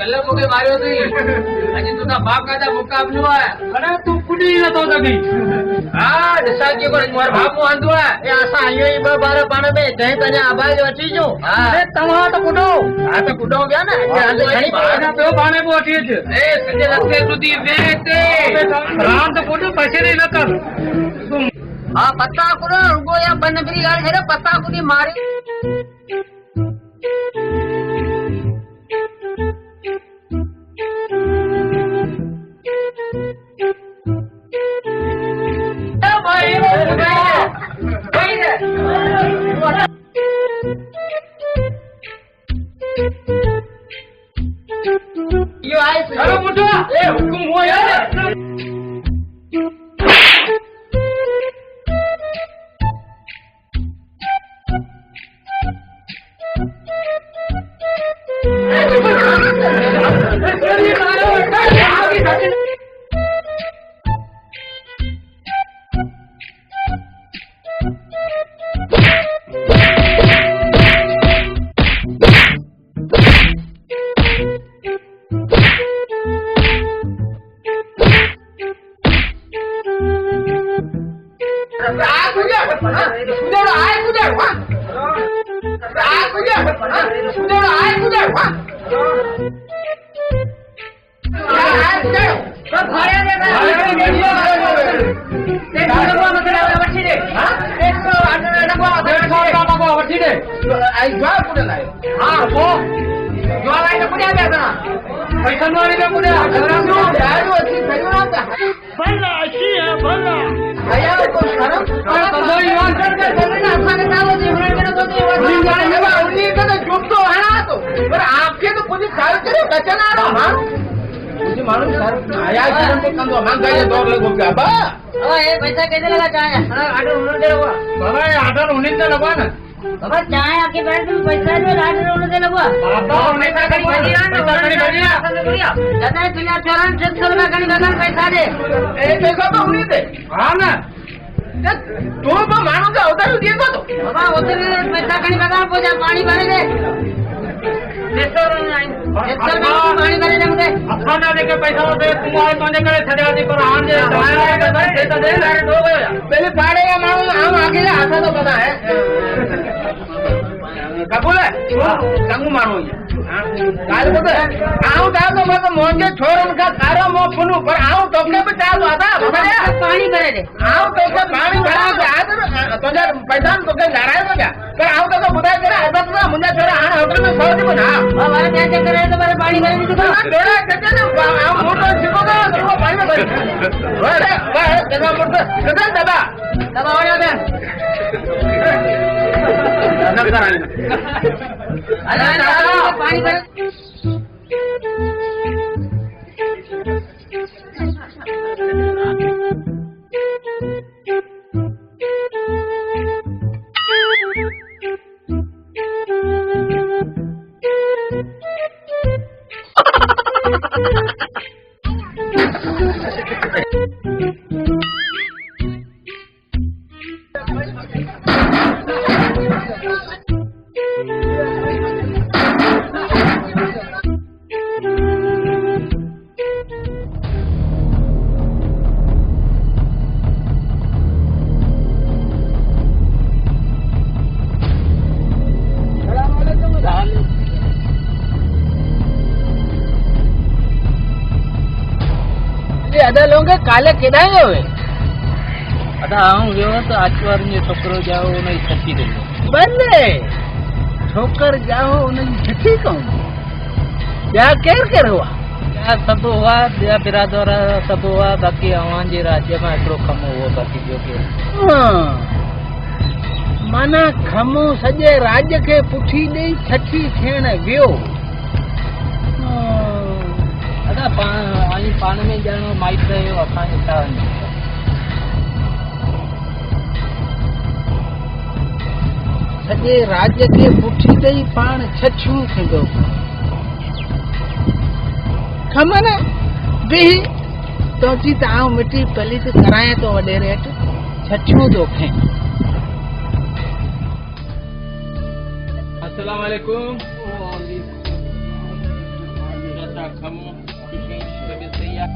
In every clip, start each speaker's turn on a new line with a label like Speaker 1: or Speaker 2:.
Speaker 1: कल मुके मारियो थी अजी तुका बाप का मुकाबलो है
Speaker 2: अरे तू कुड़ी न तो लगी
Speaker 1: हां दिशा के को मोर बाप आंदो है
Speaker 3: ए असा आयो ई 12 पाण में जय तने आवाज अची जो
Speaker 2: अरे तवा तो कुडो
Speaker 3: हां तो कुडो गया ना ए घणी
Speaker 2: बाना पे बाने को अठी छ
Speaker 1: ए संजय लगते सुधी वेते
Speaker 2: राम तो कुडो पैसे नहीं न कर तुम
Speaker 3: हां पत्ता कुडो रुगो या बनगरी गाल है पत्ता कुडी मारी
Speaker 1: यो आए अरे मुझे ए हुकुम हुआ यार पैसा मारी में मुझे
Speaker 2: भला अच्छी है भला
Speaker 3: आया को शर्म
Speaker 2: तो ईमान कर दे
Speaker 3: ना खाने का वो जीवन में तो उन्हीं का तो जुट तो है ना तो पर आपके तो कुछ साल करे बचन आ रहा हां मुझे मालूम सर आया शर्म के कंदो मांग गए 2 लोग क्या बा
Speaker 4: ये पैसा कैसे लगा चाहे आर्डर उन्होंने दे लगवा
Speaker 2: बाबा ये आर्डर उन्हीं से लगवा ना
Speaker 4: बाबा चाहे आपके बैंक में पैसा जो आर्डर उन्होंने दे लगवा
Speaker 2: बाबा उन्हीं से करी बढ़िया
Speaker 4: दादा तुझे चौरान 600 रुपया कहीं बगल पैसा दे
Speaker 3: ए पैसा तो उन्हीं दे
Speaker 2: हां ना
Speaker 3: तो मानो का होता है दिए तो
Speaker 4: बाबा उधर पैसा कहीं बगल पहुंचा पानी भरे दे 600 पानी भरे दे मुझे
Speaker 2: अपना लेके पैसा दे तुम आए तो करे छड़ा दी पर आन जे दाया के भाई दे तो दे डायरेक्ट हो गया
Speaker 3: पहले पाड़े का मानो हम आगे आता तो पता है कबूल है संग मानो ये काल को आऊं दा तो मैं तो मोंगे छोरन का कारो मो फुनु पर आऊं तो के पे चाल आता भैया
Speaker 4: पानी भरे दे
Speaker 3: आऊं तो के पानी भरा के आदर तो यार पैसा तो के लड़ाई हो गया पर आऊं तो बुधाई करे अदत ना मुन्ना छोरा हां होटल में सो दी बना
Speaker 4: बाबा क्या करे तो मेरे पानी भरे नहीं तो
Speaker 3: तेरा कहते ना आऊं मोटो सिकोगा तो पानी में भरे अरे तेरा मोटो कदम दादा
Speaker 4: दबा हो जा अरे पानी भरे
Speaker 3: अदा लोग काले केदाए हुए
Speaker 1: अदा आऊं जो तो आचवार ने छोकरो जाओ नहीं छठी दे
Speaker 3: बल्ले छोकर जाओ उन्हें छठी कहूं क्या केर हुआ
Speaker 1: या सब हुआ या बिरादर सब हुआ बाकी अवां जे राज्य में एकड़ो कम हुओ बाकी जो के
Speaker 3: माना खमो सजे राज्य के पुठी दे छठी थियण वियो
Speaker 1: अदा आई पान में जानो माइट रहियो अखां छा
Speaker 3: सजे राज्य के पुठी दे पान छछू थींदो खमन भी तो जी ताऊ मिट्टी पली तो कराए तो वडे रेट छछू दो खे
Speaker 1: अस्सलाम वालेकुम
Speaker 3: खमो खुशी सभी सही है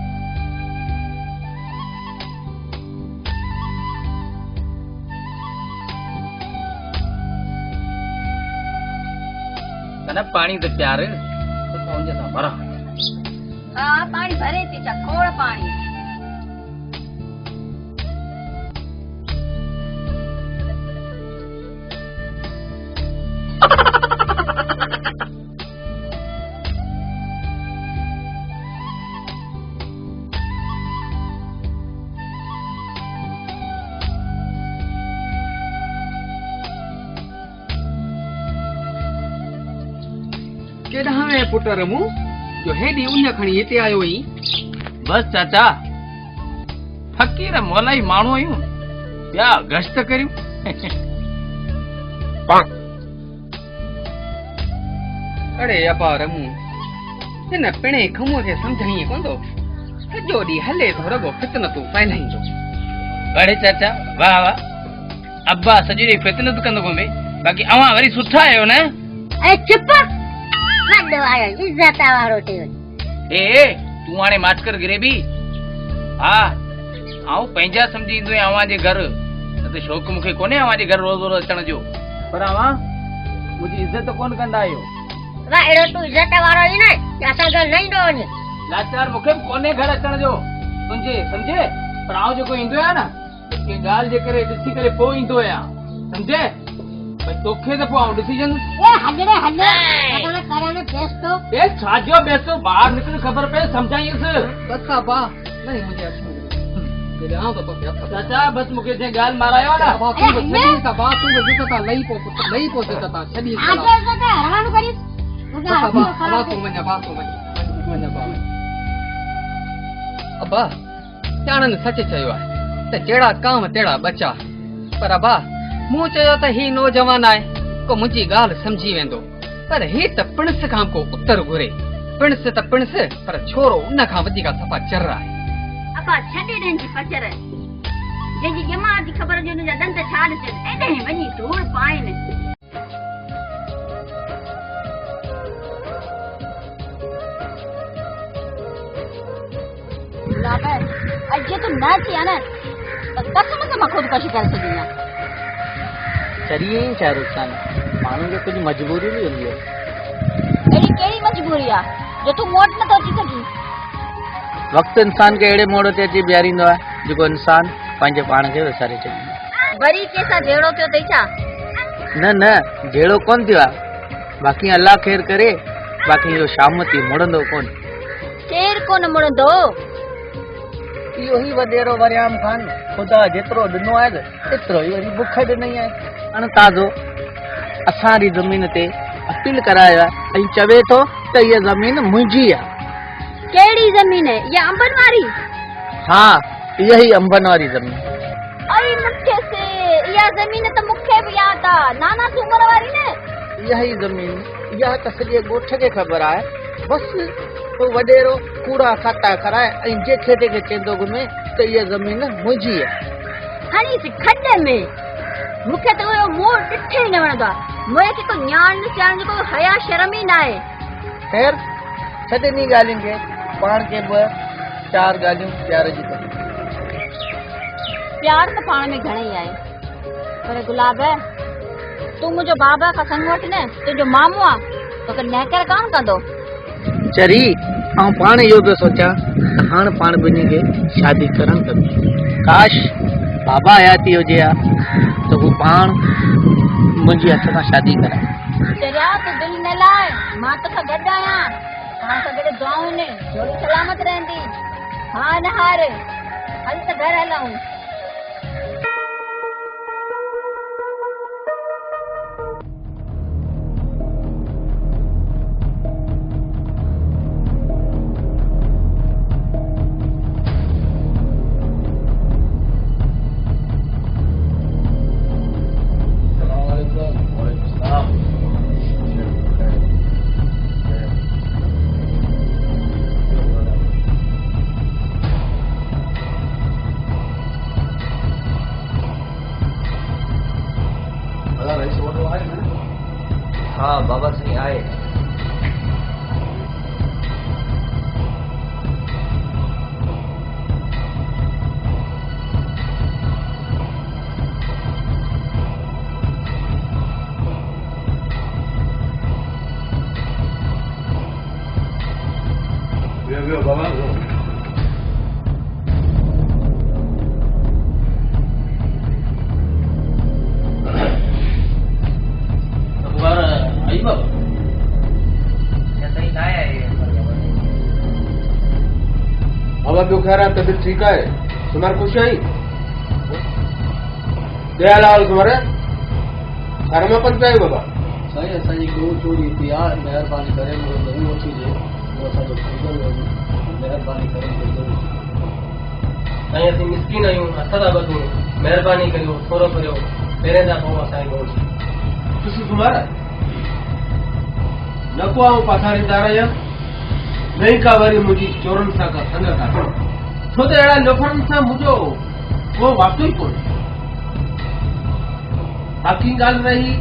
Speaker 3: कना पानी तो प्यार तो कौन जैसा भरा
Speaker 4: हाँ पानी भरे थी चकोड़ पानी
Speaker 2: केॾा में पुट रमू जो हेॾी उन खणी हिते आयो ई
Speaker 3: बस चाचा फकीर मोलाई माण्हू आहियूं ॿिया गश्त करियूं
Speaker 2: अड़े अबा रमू हिन पिणे खमो खे सम्झणी कोन थो सॼो ॾींहुं हले थो रुॻो फितनतूं फैलाईंदो
Speaker 3: अड़े चाचा वाह वाह अब्बा सॼो ॾींहुं फितनत कंदो कोन्हे बाक़ी अवां वरी सुठा आहियो न
Speaker 4: ए चुप वॾो आयो इज़त वारो थियो
Speaker 3: ए तूं हाणे माचकर गिरे बि हा आऊं पंहिंजा सम्झी ईंदो आहियां अवां जे घर न त शौक़ु मूंखे कोन्हे अवां जे घर रोज़ रोज़ अचण जो पर अवां मुंहिंजी इज़त कोन कंदा आहियो
Speaker 4: वाह एड़ो तू इज़त वारो ई न असां घर न ईंदो वञे
Speaker 3: लाचार मूंखे बि कोन्हे घर अचण जो तुंहिंजे सम्झे पर आऊं जेको ईंदो आहियां न कंहिं ॻाल्हि जे करे ॾिसी करे पोइ ईंदो आहियां सम्झे भई तोखे त पोइ आऊं ॾिसी जंदुसि
Speaker 4: ए हलड़े हले असां कराने बेस्तो
Speaker 3: ए छाजो बेसो ॿाहिरि निकिरी ख़बर पए सम्झाईंसि
Speaker 2: बस अबा नहीं मुझे अच्छा आऊं तो
Speaker 3: चाचा बस मूंखे जे ॻाल्हि मारायो न
Speaker 2: अबा तू छॾी त बा तू जिता लई पो पुट लई पो जिता छॾी
Speaker 4: आगे जगह हरानु करी
Speaker 2: अबा तू वञा बा तू वञा बा अबा ॼाणनि सच चयो आहे त जहिड़ा काम तहिड़ा बचा पर अबा मूं चयो त ही नौजवान आहे को मुंहिंजी ॻाल्हि सम्झी वेंदो पर ही त पिणस खां को उत्तर घुरे पिणस त पिणस पर छोरो उन खां वधीक सफ़ा चर आहे
Speaker 4: अबा छॾे ॾियनि जी पचर जंहिंजी ॼमात जी ख़बर जो हुनजा दंद छा ॾिसनि एॾे वञी धूड़ पाइनि अॼु तूं न अची आहे न त कसम सां मां ख़ुदि करे सघी आहियां
Speaker 1: चरिए ही शाहरुख खान माण्हू खे कुझु मजबूरी बि हूंदी आहे
Speaker 4: अहिड़ी कहिड़ी मजबूरी आहे जो तूं मोट नथो अची सघीं
Speaker 1: वक़्तु इंसान खे अहिड़े मोड़ ते अची बीहारींदो आहे जेको इंसान पंहिंजे पाण खे विसारे छॾींदो
Speaker 4: वरी कंहिंसां जहिड़ो थियो अथई छा
Speaker 1: न जहिड़ो कोन थियो आहे बाक़ी अल्लाह ख़ैर करे बाक़ी इहो शाम थी मुड़ंदो कोन
Speaker 4: केरु कोन मुड़ंदो
Speaker 1: इहो ई वॾेरो वरियाम ख़ान ख़ुदा जेतिरो ॾिनो आहे एतिरो ई वरी बुख ॾिनई आहे अणताज़ो असांजी ज़मीन ते अपील करायो आहे ऐं चवे थो त इहा ज़मीन मुंहिंजी आहे
Speaker 4: कहिड़ी ज़मीन है इहा अंबन वारी
Speaker 1: हा इहा ई अंबन वारी ज़मीन
Speaker 4: अरे मूंखे से इहा ज़मीन त मूंखे बि यादि आहे नाना सूमर वारी न
Speaker 1: इहा ई ज़मीन इहा त सॼे ॻोठ खे ख़बर आहे बसि तो वॾेरो कूड़ा खाता कराए ऐं जंहिंखे जंहिंखे चवंदो घुमे त इहा ज़मीन मुंहिंजी आहे
Speaker 4: हणी खॾे में मूंखे त उहो मोह ॾिठे ई न वणंदो आहे मूंखे को न्याण ॾिसण जो को हया शर्म ई न आहे
Speaker 1: ख़ैर छॾ इन ॻाल्हियुनि खे पाण खे ॿ चार ॻाल्हियूं प्यार जी कयूं
Speaker 4: प्यार त पाण में घणेई आहे पर गुलाब तूं मुंहिंजो बाबा खां संग वटि न तुंहिंजो मामू आहे तोखे नहकर कान कंदो
Speaker 1: चरी ऐं पाण इहो पियो सोचां त हाणे पाण ॿिन्ही खे शादी करणु खपे काश बाबा हयाती हुजे हा त हू पाण मुंहिंजे हथ सां शादी कराए
Speaker 4: चरिया तूं दिलि न लाइ मां तोखां गॾु आहियां तव्हां सां गॾु दुआऊं आहिनि जोड़ी सलामत रहंदी हा न हार हल त घर हलूं
Speaker 1: हाँ बाबा साईं आहे
Speaker 3: बाबा जो कह रहा तबीयत ठीक है तुम्हारे खुश आई दयालाल तुम्हारे घर में पहुंच गए बाबा
Speaker 1: साईं असांजी गऊ चोरी थी आहे महिरबानी करे मुंहिंजो गऊ वठी ॾे उहो असांजो महिरबानी करे
Speaker 5: साईं असीं मिसकिन आहियूं हथ था ॿधूं महिरबानी करियो थोरो करियो पहिरें दफ़ो असांजे घोट
Speaker 3: तुसी तुम्हारा नको आऊं पाथारीदार आहियां नहीं का वरी मुंहिंजी चोरनि सां का संगत आहे छो त अहिड़ा लोफरनि सां मुंहिंजो को वास्तो ई कोन्हे बाक़ी ॻाल्हि रही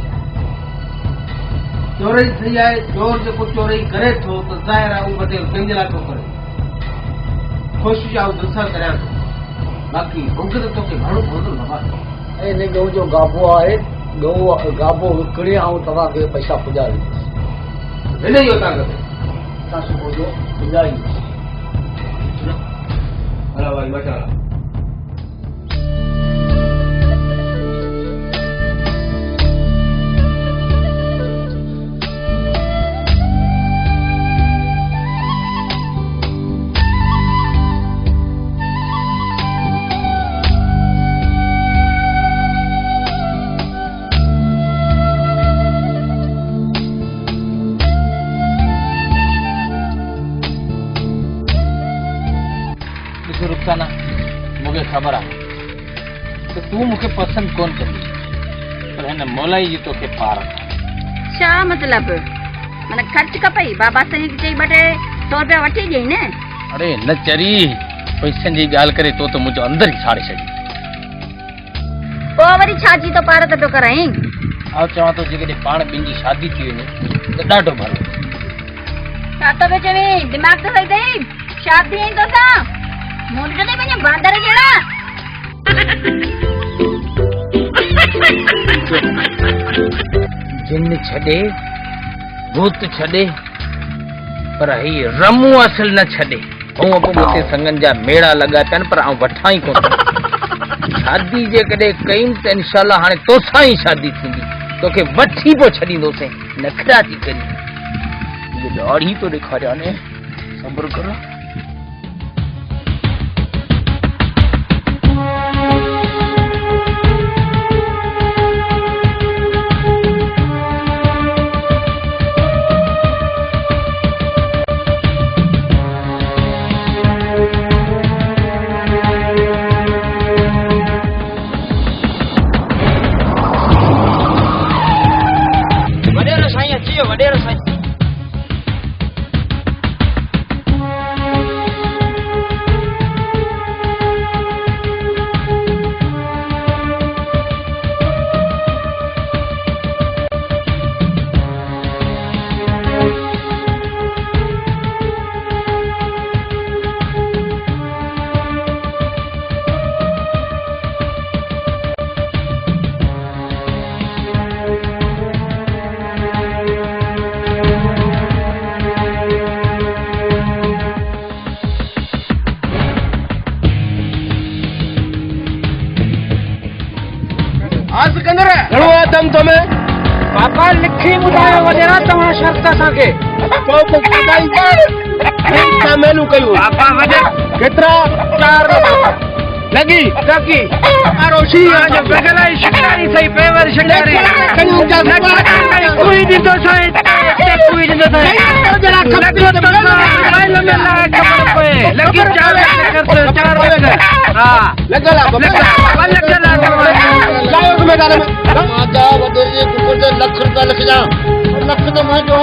Speaker 3: चोरी थी आहे चोर जेको चोरी करे थो त ज़ाहिर आहे उहो बटेल कंहिंजे लाइ थो करे कोशिशि आहे दिलि सां करियां थो बाक़ी मूंखे त तोखे घणो पवंदो बाबा
Speaker 1: ऐं हिन गऊ जो गाबो आहे गऊ गाबो विकिणे ऐं तव्हांखे पैसा पुॼाईंदुसि
Speaker 3: हिन इहो ताक़त
Speaker 1: असां सुबुह जो पुॼाईंदुसि
Speaker 3: हलो भाई मचाला
Speaker 1: रुखसाना मूंखे ख़बर आहे त तूं मूंखे पसंदि कोन कंदी पर हिन मोलाई जी तोखे पार
Speaker 4: छा मतलब माना ख़र्च कपई बाबा साईं चई 2-3 सौ रुपया वठी ॾेई न
Speaker 1: अरे न चरी पैसनि जी ॻाल्हि करे तो त मुंहिंजो अंदर ई छाड़े छॾी
Speaker 4: पोइ वरी छा जी तो पार त पियो कराई
Speaker 1: आउं चवां थो जेकॾहिं पाण ॿिनि जी शादी थी वञे त ॾाढो भलो
Speaker 4: छा तो पियो चवी दिमाग़ त सही अथई शादी आई तोसां मुंड ते पंहिंजा बांदर जहिड़ा
Speaker 1: जिन छॾे भूत छॾे पर ही रमू असल न छॾे ऐं पोइ हुते संगनि जा मेड़ा लॻा पिया आहिनि पर आउं वठां ई कोन शादी जेकॾहिं कई त इनशाला हाणे तोसां ई शादी थींदी तोखे वठी पोइ छॾींदोसीं नखरा थी करी इहो ॾाढी तो ॾेखारिया ने सब्र करो
Speaker 3: पापा लिखी ॿुधायो वॾेरा तव्हां शर्त असांखे मेनू कयूं केतिरा 4 लॻी काकी रोशी आज बगलाई शिकारी सही पेवर शिकारी कोई ॾींदो साईं कोई ॾींदो साईं जरा खपो त मोबाइल में लॻा खबर पए लॻी 4 हा लॻला लायो मैदान में माता वॾे जे कुकर ते लख रुपया लिखजा लख तो मुंहिंजो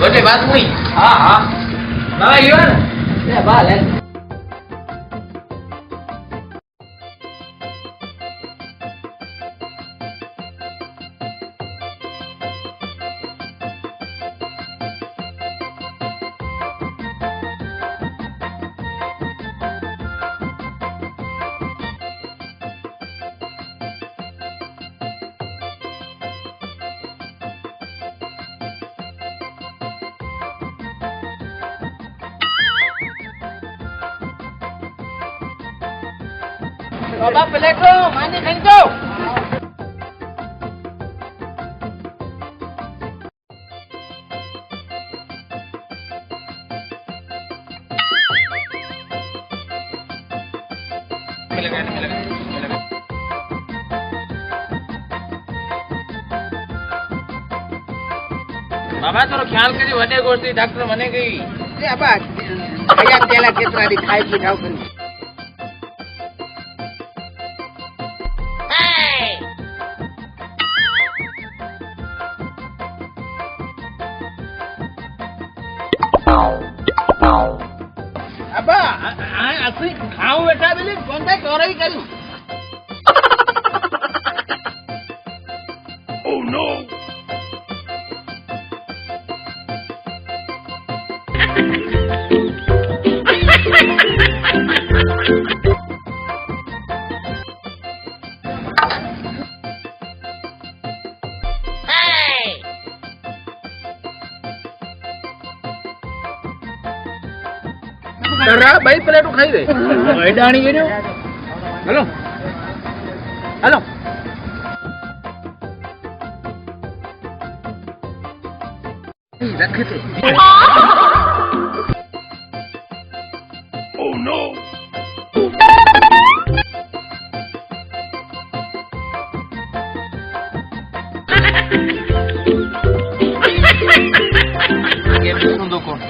Speaker 3: ગોટે વાત મુઈ
Speaker 2: હા હા
Speaker 3: બાબા ઈવન
Speaker 2: લે બા લે
Speaker 3: બાબા પ્લેટો માંડી ખાઈ જાઓ બાબા થોડો ખ્યાલ કરી વડે ગોષ્ઠી ડોક્ટર મને ગઈ બાબા આયા તેલા કેતરાડી ખાઈ પી જાવ કરી અબા આ અસલી ખાવ બેઠા બેલી કોંડા ચોરાઈ કર્યું ઓ નો ડરા ભાઈ પ્લેટો ખાઈ દે એડાણી ગયો હેલો હેલો રખતે ઓ નો ये सुन दो कौन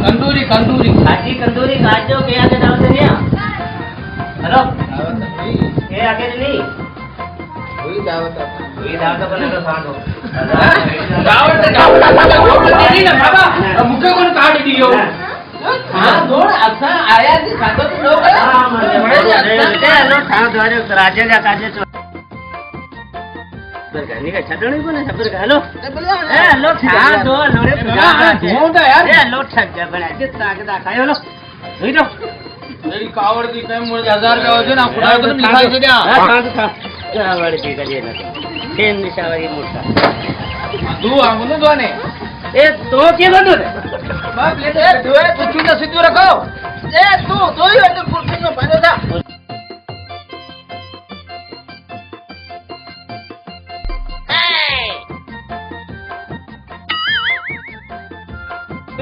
Speaker 3: कंदूरी कंदूरी
Speaker 1: काची कंदूरी काचो के आगे दावत नहीं हेलो ये आगे नहीं
Speaker 3: हुई दावत
Speaker 1: ये दावत बने तो सांडो
Speaker 3: दावत नहीं ना बाबा मुके कोण काढी दियो हां दोन असा आया ती खातो तो लोक
Speaker 1: हां म्हणजे लो सांग द्वारे राजेला काजे तो बरगानी का छडणी कोने खबर का हेलो ए लो खा दो लोरे
Speaker 3: ढूंढा यार
Speaker 1: ए लो ठग जा बना जितना के खायो लो हुई तो
Speaker 3: मेरी कावड़ की टाइम मुझे 1000 रुपया हो ना खुदा को लिखा दे दिया
Speaker 1: हां खा कावड़ की कजे ना केन निशावरी मोटा
Speaker 3: दू आमुने दोने
Speaker 1: ए तो के बंदो रे
Speaker 3: बाप ले ए दो तू चुना सीधो रखो ए तू दो ही वाले कुर्सी में बैठो जा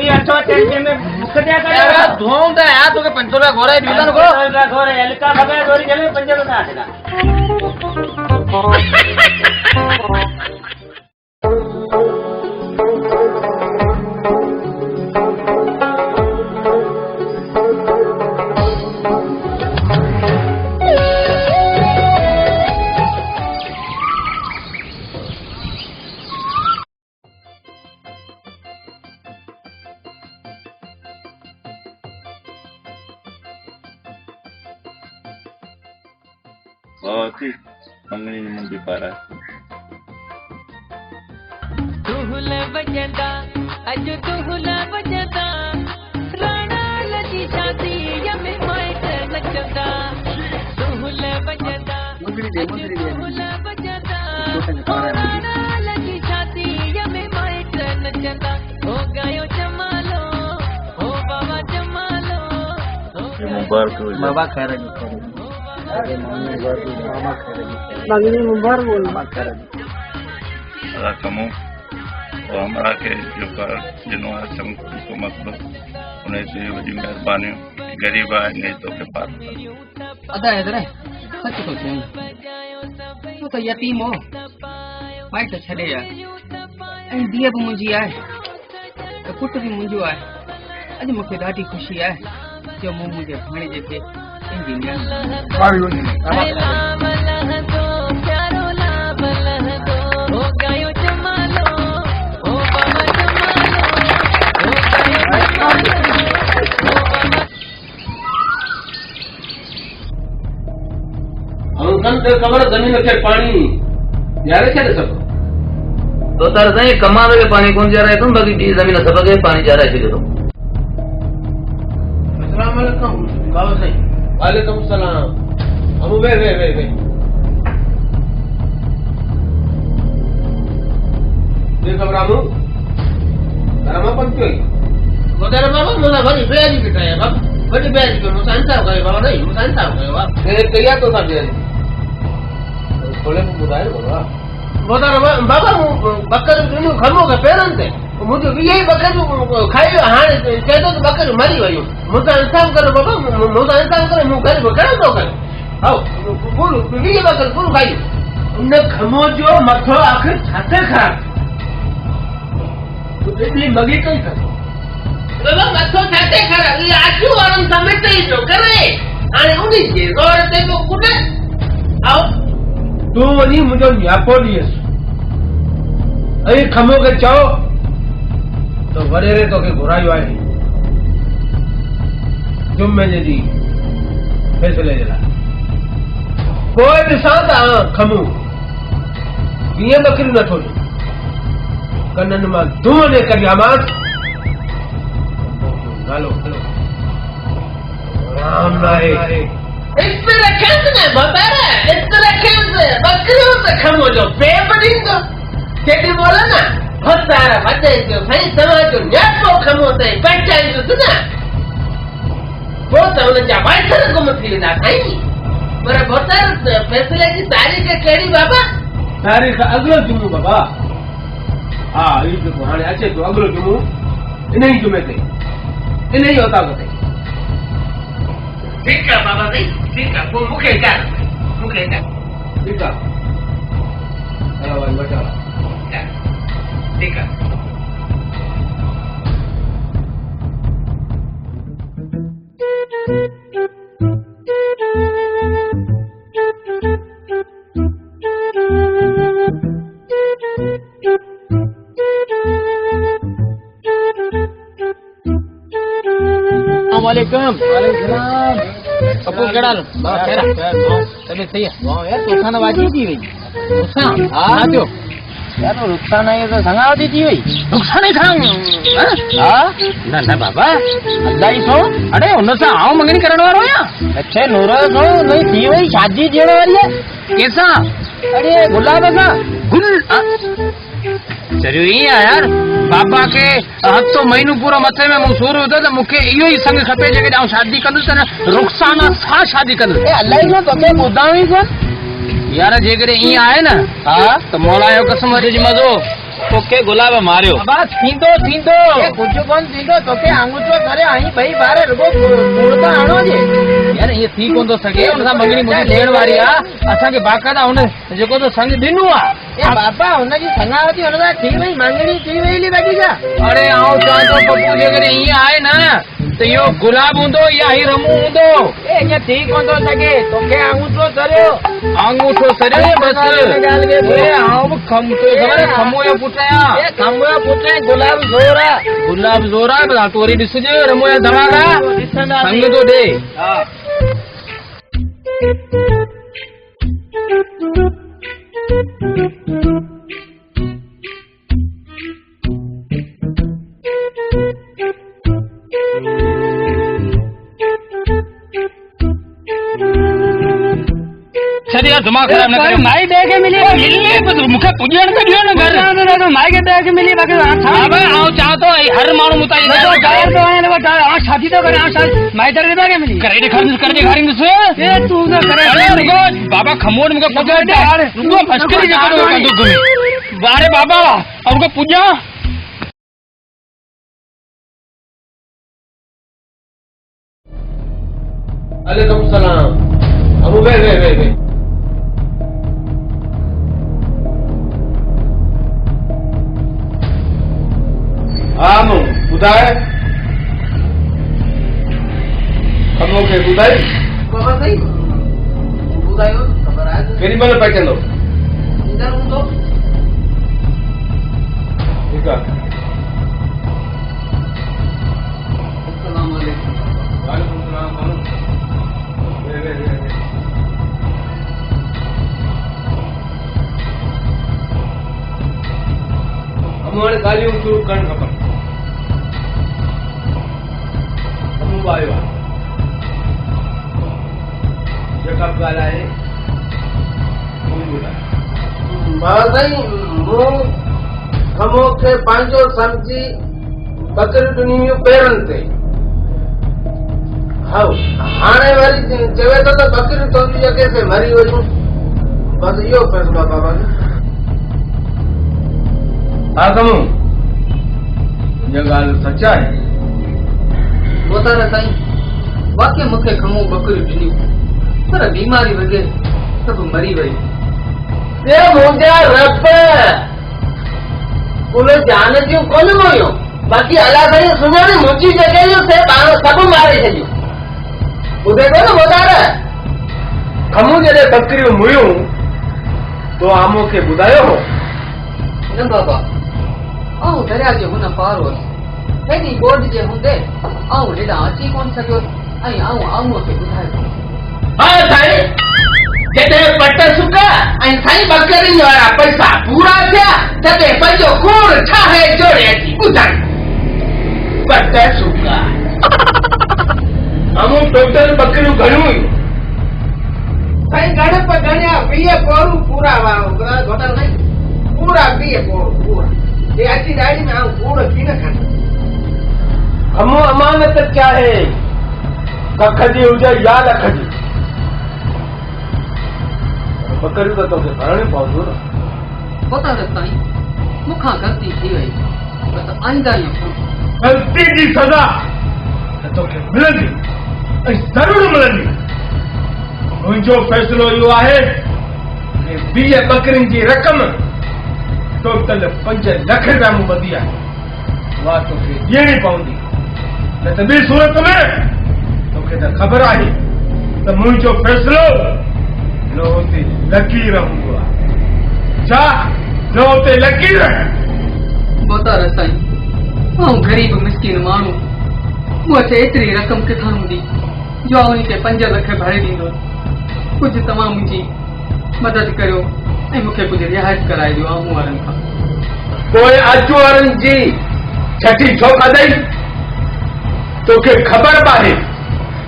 Speaker 1: ये तो टेंशन में मुखदिया करे
Speaker 3: ढूंढा यार तो के पंचोला घोड़ा ड्यूलन को
Speaker 1: घोड़े एलका भगे डोरी चले पंजरो ना आसेगा
Speaker 6: बहुत ही मंगनी मंदी पारा
Speaker 7: दुहला बजदा अज दुहला बजदा राणा लजी शादी यमे माइट नचदा दुहला बजदा
Speaker 1: मुंदरी दे
Speaker 7: लगी छाती में माइट नचंदा हो गयो जमालो हो बाबा जमालो
Speaker 6: मुबारक हो
Speaker 1: बाबा खैर जी मंगनी मुबारक बोल बाबा खैर
Speaker 6: अदा कमो और हमारा के जो का जिनो असम को मतलब उन्हें से वडी मेहरबानी गरीब है नहीं तो के पास
Speaker 2: अदा इधर सच तो चई तू तो यतीम हो माइट छड़े या ऐं धीअ बि मुंहिंजी आहे त पुट बि मुंहिंजो आहे अॼु मूंखे ॾाढी ख़ुशी आहे जो मूं मुंहिंजे भाणे खे इंजीनियर
Speaker 7: प्यारो लाभ लहदो हो गयो जमालो हो बाबा जमालो हो गयो
Speaker 3: संत कमर जमीन खे पाणी यारे छे सब
Speaker 1: तो तार साईं कमाल के पानी कोन जा रहा है तुम बाकी दी जमीन सब के पानी जा रहा है तुम
Speaker 3: अस्सलाम वालेकुम बाबा साईं वालेकुम सलाम हम वे देख रामू रामा पंचोई वगैरह बाबा मुला भरी बेजी के है बाबा बड़ी बेजी के मुसांसा हो गए बाबा नहीं मुसांसा हो गए बाबा ये कहिया तो सब दे बोले बुधाए बाबा बाबा बकर दुनिया खमो के पेरन ते मुझे यही बकर खाई हां चेतो तो बकर मरी वयो मुझे इंसान करो बाबा मुझे इंसान करे मु करे बकर तो करे आओ पूरो ये बकर पूरो खाई उन खमो जो मथो आखिर छाते खराब तो इतनी मगी कई कर बाबा मथो छाते खराब ये आजू आराम समेटे ही तो करे आने उनी के जोर ते को कुटे आओ तू वनी मुझे न्यापो दियस अई खमो के चाओ तो वरेरे तो के घुरायो आहे जुम्मे जी फैसले जला कोई भी सादा खमो ये बकरी न थोड़ी कन्नन मा धुओं ने करिया मां हेलो राम नाहे इस पे रखें ने बताया इस पे रखें से बकरियों से खमो जो बेबड़िंग तो केडी बोला ना बहुत सारा बच्चे जो सही समाज जो न्यापो खमो ते बच्चा जो सुना वो तो उन जा वाइसर को मत लेना नहीं पर बता फैसले की तारीख केडी बाबा तारीख अगलो जुमो बाबा हां ये जो हाने अच्छे तो अगलो जुमो इन्हीं जुमे ते इन्हीं होता होते ठीक है बाबा भाई ठीक है वो मुखे का ठीक है अरे भाई बचा ठीक है
Speaker 1: वालेकुम सलाम कपू केड़ा लो केड़ा तबे सही है वाह यार तोखान वाजी थी वई नुकसान हां जो यार नुकसान है तो संगावती थी वई नुकसान ही था हां ना बाबा अल्लाह सो अरे उन से आओ मंगनी करण वारो या अच्छे नूरो सो नहीं थी वई शादी जेड़ वाली है कैसा अरे गुलाब सा गुल चरियो ही यार बाबा के हफ्तो महीनो पूरो मथे में मुसूर होतो त मुखे इयो ही संग खपे जेके आऊं शादी कंदुस न रुखसाना सा शादी कंदुस ए अल्लाह जो तोके बुधाऊ ही कोन यार जेकरे ई आए न हां त मौला जो कसम वरी मजो तोके गुलाब मारियो बस थींदो ए कुछ कोन थींदो तोके आंगूठो करे आई भई बारे रुगो गुड़ता आणो जे यार ये थी कोन तो सके उन सा मंगनी मुझे लेण वारी आ असा के बाकायदा उन जेको तो संग दिनु आ ए बाबा उन जी संगावती उन सा थी भई मंगनी थी वेली बैठी जा अरे आओ चां तो पप्पू जेकरे ई आए न तो यो गुलाब हुंदो या ही रमू हुंदो ए ये थी कोन तो सके तोके आंगूठो सरियो बस ए आओ खम तो खबर खमो यो पुटया ए खमो पुटे गुलाब जोरा बता तोरी दिसजे रमो या धमाका संग तो दे हां छड़िया
Speaker 3: दिमाग खराब न करे माई दे के मिली मुखे पुजण तो दियो न घर तो माई के दे के मिली बाकी बाबा आओ चाह तो हर माण्हू मुताई गायर तो आने लगा आ शादी तो करे आ शादी माई दे के मिली करे दिखारी से ए तू ना करे रुको बाबा खमोड़ मुके पुजण दे रुको मस्करी के करो कंदो घुमी बारे बाबा अब को पूजा
Speaker 8: अलैकुम सलाम अबू वे आमू ॿुधाए कमो खे ॿुधाई
Speaker 2: बाबा सही ॿुधायो ख़बर आहे
Speaker 8: केॾी महिल पहुचंदो
Speaker 2: ईंदड़ हूंदो
Speaker 8: ठीकु आहे
Speaker 2: अस्सलाम वालेकुम
Speaker 8: वालेकुम सलाम वे हम हाणे ॻाल्हियूं शुरू करणु खपनि अमू आयो आहे जेका बि ॻाल्हि आहे
Speaker 3: साईं मूं खमो खे पंहिंजो सम्झी बकरियूं ॾिनियूं पेरनि ते हाणे वरी चवे थो त बकरियूं तुंहिंजी जॻह ते मरी वयूं बसि इहो फ़ैसिलो आहे बाबा जी
Speaker 8: हा कमू इहा ॻाल्हि सच आहे
Speaker 2: ॿुधायो साईं वाकई मूंखे खमो बकरियूं ॾिनियूं पर बीमारी वग़ैरह सभु मरी वई
Speaker 3: ये मुंहिंजा रब उन जान जूं कोन हुयूं बाक़ी अलाह साईं सुञाणे मुंहिंजी जॻह जो से पाण सभु मारे छॾियूं ॿुधे थो न ॿुधार
Speaker 8: खमू जॾहिं बकरियूं हुयूं तो आमो खे ॿुधायो हो
Speaker 2: न बाबा आऊं दरिया जे हुन पार हुअसि हेॾी ॻोठ जे हूंदे आऊं हेॾां अची कोन सघियो ऐं आऊं आऊं खे ॿुधायो
Speaker 3: हा साईं जॾहिं पट सुका ऐं साईं बकरियुनि वारा पैसा पूरा थिया तॾहिं पंहिंजो कूड़ ठाहे जोड़े अची ॿुधाई पट सुका
Speaker 8: आमो टोटल बकरियूं घणियूं हुयूं
Speaker 3: साईं गणप गणिया 20 पोरूं पूरा घोटा नहीं पूरा 20 पोरूं पूरा ये अची ॾाढी में आऊं कूड़ कीन खण
Speaker 8: खमो अमानत चाहे कख जी हुजे या लख जी बकरियूं त तोखे भरणियूं पवंदियूं न
Speaker 2: ॿुधायो साईं मूंखां ग़लती थी वई बसि आईंदा ई
Speaker 8: ग़लती जी सज़ा त तोखे मिलंदी ऐं ज़रूरु मिलंदी मुंहिंजो फ़ैसिलो इहो आहे कि 20 बकरियुनि जी रक़म टोटल 5 लख रुपया मूं ॿधी आहे उहा तोखे ॾियणी पवंदी न त ॿी सूरत में तोखे त ख़बर आहे त मुंहिंजो फ़ैसिलो न हुते लकीर हूंदो आहे छा न हुते लकीर
Speaker 2: ॿुधायो साईं आऊं ग़रीब मिस्किन माण्हू मूं वटि एतिरी रक़म किथां हूंदी जो उन खे 5 लख भरे ॾींदो कुझु तव्हां मुंहिंजी मदद करियो ऐं मूंखे कुझु रिहायत कराए ॾियो आऊं वारनि खां
Speaker 8: पोइ अचु वारनि जी छठी छो कदई तोखे ख़बर बि आहे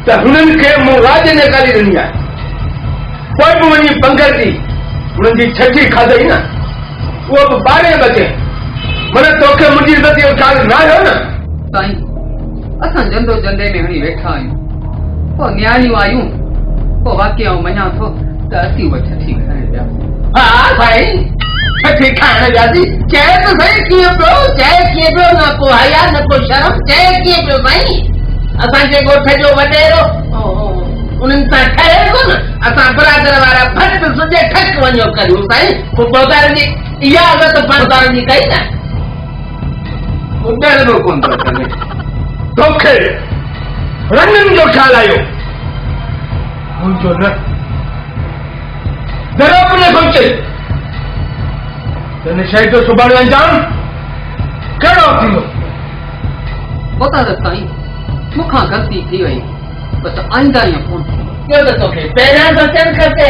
Speaker 8: त हुननि खे मूं राज निकाली ॾिनी आहे कोई बि वञी पंगर जी हुननि जी छठी खाधई न उहो बि 12 बजे मन तोखे मुंहिंजी इज़त जो ख़्यालु न आयो न
Speaker 2: साईं असां जंदो जंदे में हणी वेठा आहियूं पोइ न्याणियूं आयूं पोइ वाक़ई आऊं मञा थो त असीं उहा छठी खाइण वियासीं
Speaker 3: हा साईं छठी खाइण वियासीं चए त साईं कीअं पियो न को हया न को शर्म चए कीअं पियो साईं असांजे ॻोठ जो वॾेरो उन्हनि सां ठहे कोन असां बरादर वारा भट सुजे ठक वञो करियूं साईं पोइ ॿोधारनि जी इहा आदत ॿोधारनि जी कई न
Speaker 8: ॿुधाइणो कोन थो करे तोखे रंगनि जो ख़्यालु आयो मुंहिंजो न ज़रा बि न सोचे त हिन शइ जो सुभाणे अंजाम कहिड़ो थींदो
Speaker 2: ॿुधायो साईं मूंखां ग़लती थी वई बसि आईंदा ई कोन
Speaker 3: इहो त तोखे पहिरियां सोचणु खपे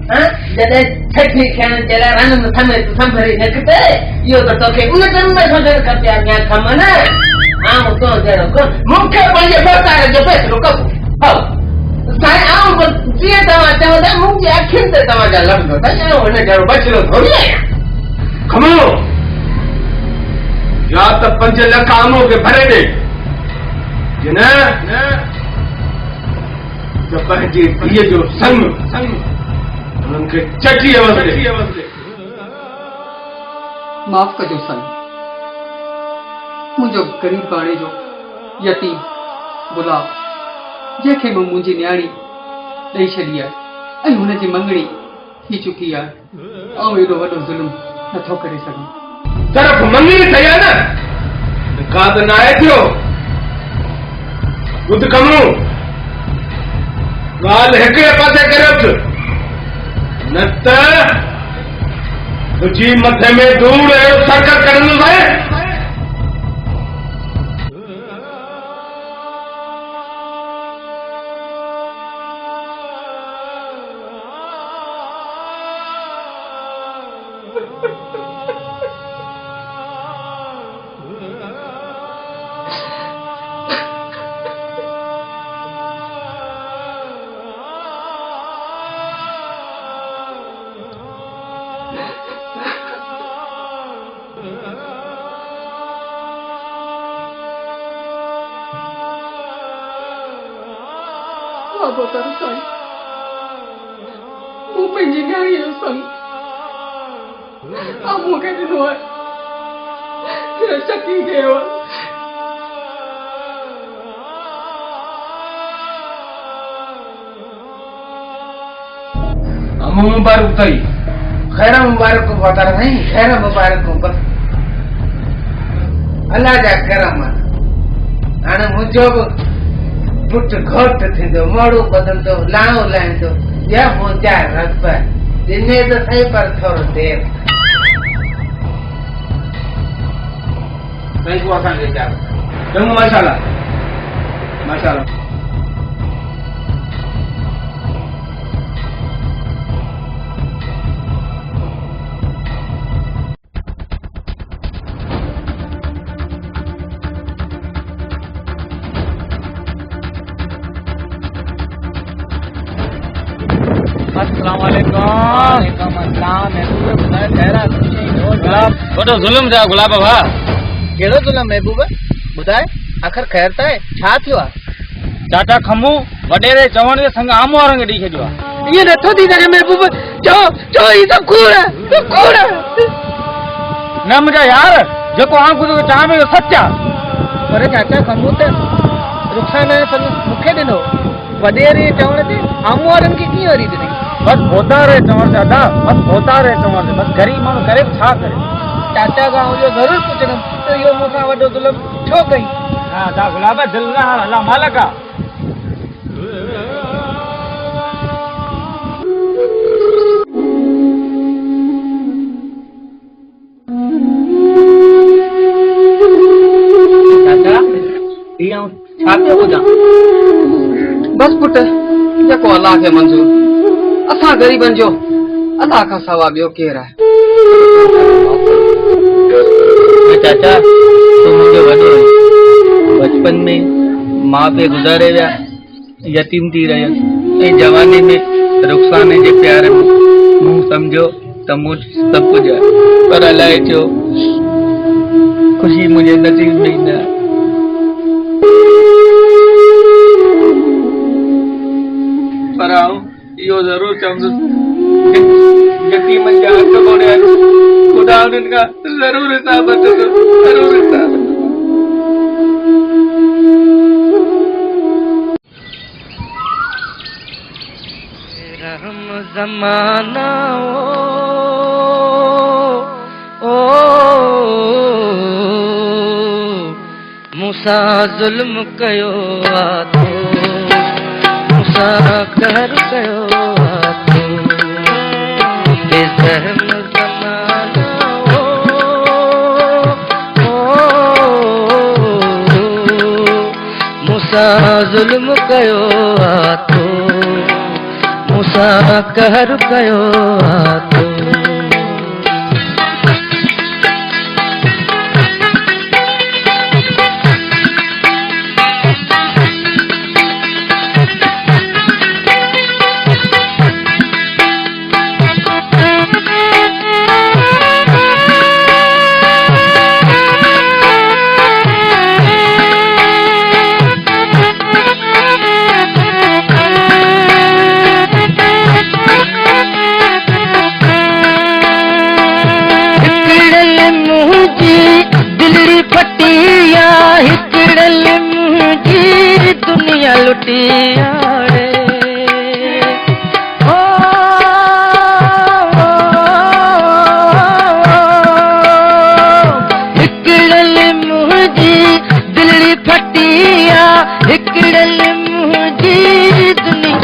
Speaker 3: जॾहिं छठी थियण जे लाइ रंग समेत संभरी निकिते इहो त तोखे उन टाइम में सोचणु खपे अॻियां कम न आऊं तो जहिड़ो कोन मूंखे पंहिंजे ॿोतारे जो फ़ैसिलो कबो साईं आऊं जीअं तव्हां चओ था मुंहिंजी अखियुनि ते तव्हांजा लफ़्ज़ था ॼणो हिन जहिड़ो बचिलो थोरी आहियां
Speaker 8: खमो या त 5 लख आमो खे भरे ॾे जे न त पंहिंजी धीअ जो संग उन्हनि खे चटी अवज़ ॾे
Speaker 2: माफ़ कजो साईं, मुंहिंजो ग़रीब बाणे जो यतीम गुलाब जंहिंखे मूं मुंहिंजी न्याणी ॾेई छॾी आहे ऐं हुनजी मंगणी थी चुकी आहे, ऐं एॾो वॾो ज़ुल्म नथो करे सघां।
Speaker 8: तरफ़ मंगणी थी आहे न का त न आहे थियो। ॿुध कमो ॻाल्हि हिकिड़े पासे करे न त तुंहिंजी मथे में धूड़ अहिड़ो सर्कल कढंदुसि
Speaker 2: बाबो करो साईं, मूं पंहिंजी न्याणीअ जो संग मूंखे ॾिनो आहे, शकी कयो आहे।
Speaker 3: मुबारक अथई, ख़ैर मुबारक वतर साईं, ख़ैर मुबारक बस अल्लाह जा करम हाणे मुंहिंजो बि पुट घोट थींदो, मोड़ू बदलंदो, लाणो लाहींदो, या मुंहिंजा रब ॾिने त सही पर थोरो देर साईं को असांखे इजाज़त
Speaker 8: चङो माशाल्लाह माशाल्लाह।
Speaker 1: वॾो ज़ुल्म जा गुलाब भाउ। कहिड़ो ज़ुल्म महबूब ॿुधाए, आख़िर ख़ैर त आहे, छा थियो आहे?
Speaker 5: चाचा खमू वॾेरे चवण जे संग आम वारनि खे ॾेई छॾियो आहे।
Speaker 1: इहो नथो थी सघे महबूब, चओ ही सभु कूड़ आहे।
Speaker 5: न मुंहिंजा यार, जेको आंखूं तोखे चवां पियो सच आहे।
Speaker 1: पर चाचा खमू त रुखसाना संग मूंखे ॾिनो, वॾेरे चवण ते आम वारनि खे कीअं वरी ॾिनई?
Speaker 5: बस होता रहे चवण दादा, बस होता रहे चवण से, बस ग़रीब माण्हू करे छा करे।
Speaker 1: चाचा खां इहो ज़रूरु पुछंदुमि त इहो मूंखां वॾो ज़ुल्म छो कई?
Speaker 5: हा दा गुलाब दिल न हार, अल्लाह मालिक आहे।
Speaker 1: चाचा इहो छा पियो ॿुधां?
Speaker 2: बस पुट, जेको अल्लाह खे मंज़ूर, असां ग़रीबनि जो अल्लाह खां सवा ॿियो केरु आहे?
Speaker 1: चाचा तूं मुंहिंजो वॾो आहीं, बचपन में माउ पीउ गुज़ारे विया, यतीम थी रहियसि, ऐं जवानी में रुखसाने जे प्यार में मूं सम्झो त मूं सभु कुझु आहे, पर अलाए छो ख़ुशी मुंहिंजे नसीब में ई न आहे। पर आऊं इहो ज़रूरु चवंदुसि, यतीमनि जा हथ मोड़िया आहिनि, ख़ुदा उन्हनि खां ज़रूरु हिसाब वठंदो, ज़रूरु हिसाब।
Speaker 7: रहम ज़माना ओ मूंसा ज़ुल्म कयो आहे तो, मूंसा कहर कयो आहे तो, बेरहम ज़माना ओ मूंसा ज़ुल्म कयो आहे तो, मूंसा कहर कयो आहे तो। खटियाड़े हिकड़ल मुंहिंजी दिलड़ी फटिया हिकड़ल मुंहिंजी दुनिया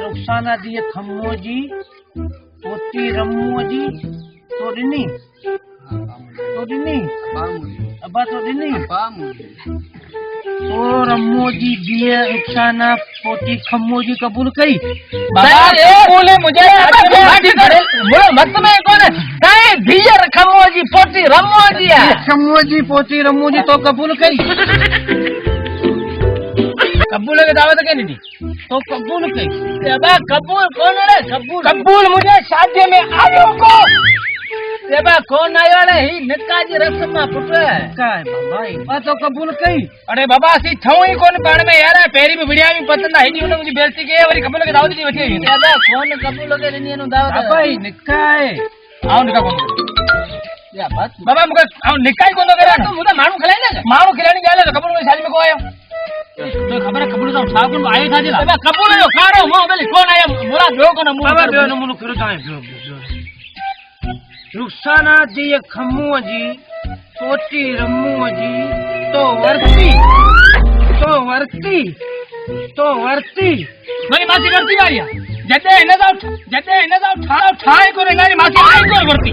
Speaker 1: रुखसाना दिए खम्मो जी पोती रम्मो जी तो ॾिनी अबा तो ॾिनी और अम्मो जी दिए रुखसाना पोती खम्मो जी कबूल कई
Speaker 3: बाबा बोले मुझे बोलो मत में कौन है दिए खम्मो जी पोती रम्मो जी है
Speaker 1: खम्मो जी पोती रम्मो जी तो कबूल कई कबूल के दावत के नहीं तो कबूल कई बाबा कबूल कौन है कबूल मुझे शादी में आयो को सेबा कौन आयो ने ही निका जी रस्म में पुट का है बाबा तो कबूल कई
Speaker 3: अरे बाबा सी छऊ ही कौन पाण में यार पेरी में वीडियो में पसंद आई उन्होंने मुझे बेइज्जती की वरी कबूल के दावत दी वठी
Speaker 1: सेबा कौन कबूल के नी नु दावत बाबा ही निका है
Speaker 3: आओ निका कौन
Speaker 1: या बात
Speaker 3: बाबा मुके आओ निका ही कौन करे तो मुदा मानू खिलाई ना मानू खिलानी गेले तो कबूल में शादी में को आयो
Speaker 1: तो खबर है कबूल तो छा कोन आयो था जी
Speaker 3: बाबा कबूल जो कारो मो बेली कौन आया मुरा जो कोन मु
Speaker 1: बाबा जो न मुनु करो ताए रुखसाना जी खम्मू जी पोती रम्मू जी तो वर्ती
Speaker 3: मेरी मासी करती वारिया जते इने दा ठाए को रे मासी आई को वर्ती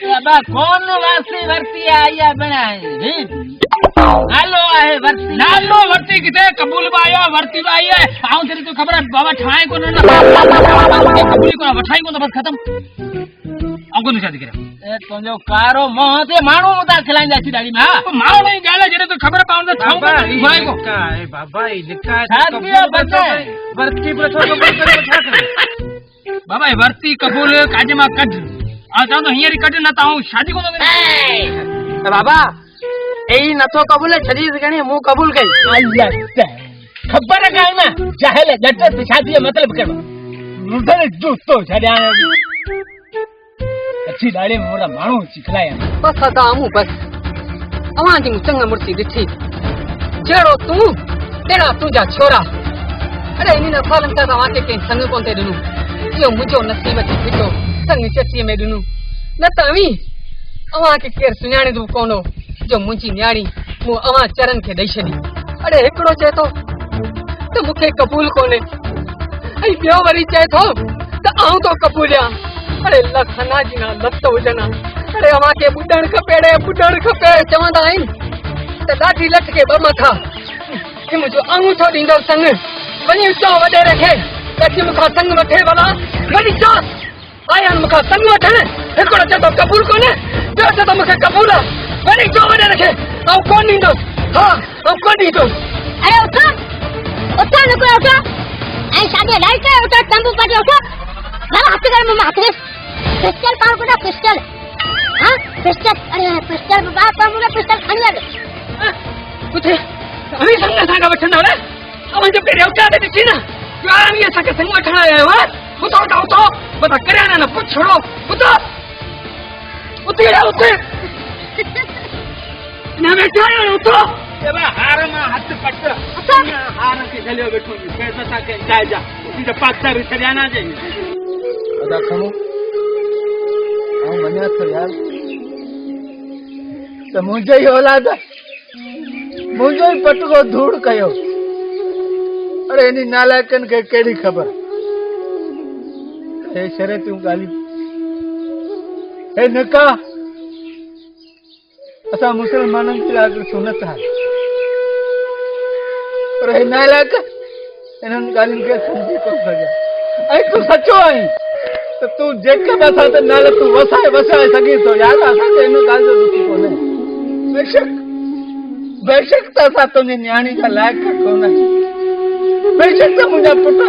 Speaker 1: बाबा कौन वासी वर्ती आया बनाए नालो आहे वर्ती
Speaker 3: नालो वर्ती किते कबूल बायो वर्ती बायो आऊं तेरी तो खबर है बाबा ठाए को ना कबूल को वठाई को बस खत्म आगो न शादी करे
Speaker 1: ए तुंजो कारो मोह ते माणू मुदा खिलाइंदा सी दाड़ी में
Speaker 3: मारो नहीं गाले जरे तो खबर पाउं तो थाऊ भाई को
Speaker 1: का है बाबा ई लिखा है शादी बच्चा वर्ती पर छोड़ कबूल करे
Speaker 3: बाबा वर्ती कबूल काजमा कढ आ ता तो हियर कढ न ताऊ शादी को
Speaker 1: ए बाबा एई नथो कबूल छरी गणी मु कबूल कई आया खबर है ना जाहल जट शादी मतलब कर मुदल दोस्तो छड़या अच्छी दाड़ी में मोरा मानू सिखलाया
Speaker 2: बस आमू बस अवां जी चंग मुर्सी दिठी जेड़ो तू तेरा तुझा छोरा अरे इन सालन का तवां के संग कोन ते दिनु यो मुजो नसीब के बिटो संग चची में दिनु न तवी अवां के केर सुनाणे दु कोनो जो मुंजी न्याणी मु अवां चरण के दई छडी अरे एकड़ो चे तो मुखे कबूल कोने आई बियो वरी चे तो त आऊं तो कबूलिया अरे लखना जी ना लत हुजना अरे अवां के बुडण खपे चवंदा आइन त ॾाढी लट के ब मथा कि मुझो अंगूठो ॾींदो संग वञी चो वॾे रखे कची मूंखां संग वठे भला वञी चो आया मूंखां संग वठण हिकिड़ो चए थो कबूल कोन्हे ॿियो चए थो मूंखे कबूल आहे वञी चो वॾे रखे आउं कोन ॾींदुसि हा आउं कोन ॾींदुसि
Speaker 4: अरे उठो निकिरो उठो ऐं शादी लाइट उठो तंबू पाटी उठो बाबा हथ कर मम्मा हथ पिस्टल पार को पिस्टल हां पिस्टल अरे पिस्टल बाबा मुझे पिस्टल खणी आ
Speaker 2: कुथे अभी संग सागा वठंदा रे अवन जो पेरे उठा दे ॾिठी न यार ये सके संग वठण आयो है उठो बता करयाना न पुछड़ो उठो उते ना बेटा उठो
Speaker 1: सेबा हार में हाथ पट हार के चलियो बैठो पैसा ता के जाए जा उसी के पास तर छरियाना जे अदा खमो हां मन्या तो यार तो मुझे ही औलाद मुझे ही पटको धूड़ कयो अरे इनी नालायकन के केड़ी खबर हे शरे तू गाली हे नका असा मुसलमानन की आगे सुनत है पर हे नालायक इनन गालिन के समझी को सके आई तू सचो आई तो तू जेके बसा ते नाले तू वसाए सगी तो यार असा के इन गाल जो दुखी कोने बेशक तसा तुझे न्याणी का लायक कोने बेशक तो मुझे पुट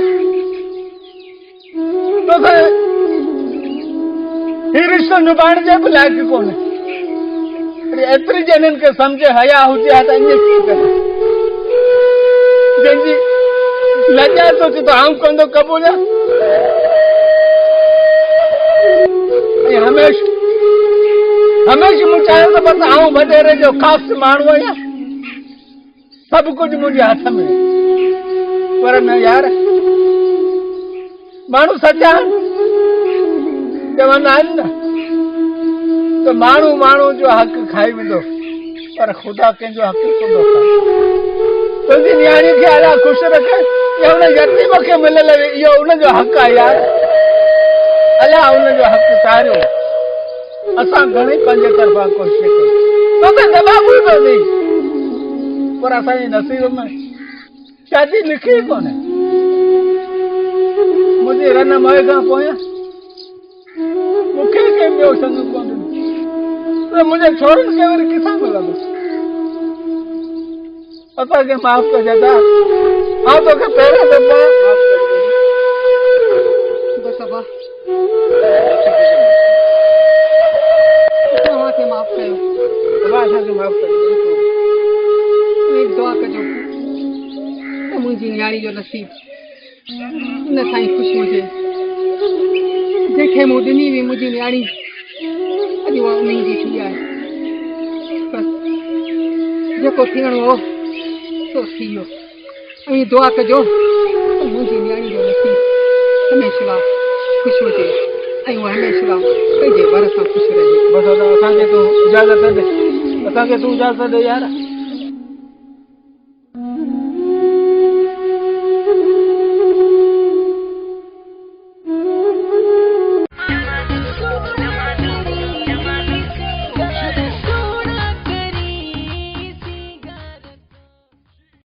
Speaker 1: तो ही रिश्तो निभाण जे लायक कोने एतरी जनन के समझे हया हुजे त इन जंजी लजा तो हम कोंदो कबूल हमेशा मुझे तो बस आऊं वडेरे जो खास मानू है सब कुछ मुझे हाथ में पर न यार मानू सच्चा जवान न तो मानू जो हक खाई वेंदो पर खुदा के जो हक कोंदो तुझी न्याणी के अला खुश रखे ये उन यतीम के मिलल यो उन जो हक है यार अला उन जो हक तारियो असा घणी पंजे तरफा कोशिश कई तो दबाव भी नहीं
Speaker 3: पर असांजे नसीब में शादी लिखी कोन्हे। मुंहिंजे रन मोए खां पोयां मूंखे कंहिं ॿियो संग कोन ॾिनो त मुंहिंजे छोरनि खे वरी किथां मिलंदो। असांखे माफ़ कजां ता, आउं तोखे पहिरियों दफ़ा माफ़ कयो।
Speaker 2: बस अबा तव्हांखे माफ़ कयो।
Speaker 3: अबा असांखे माफ़ कयो।
Speaker 2: एक दुआ कजो त मुंहिंजी न्याणी जो नसीब उन सां ई ख़ुशि हुजे जंहिंखे मूं ॾिनी हुई मुंहिंजी न्याणी अॼु उहा उन जी थी आहे। बसि जेको थियणो हो सो थी वियो। ऐं दुआ कजो त मुंहिंजी न्याणी जो नसीब हमेशह ख़ुशि हुजे ऐं उहा हमेशह पंहिंजे वर सां ख़ुशि रहे।
Speaker 3: बसि असांखे तूं इजाज़त ॾे, असांखे तूं इजाज़त ॾे यार।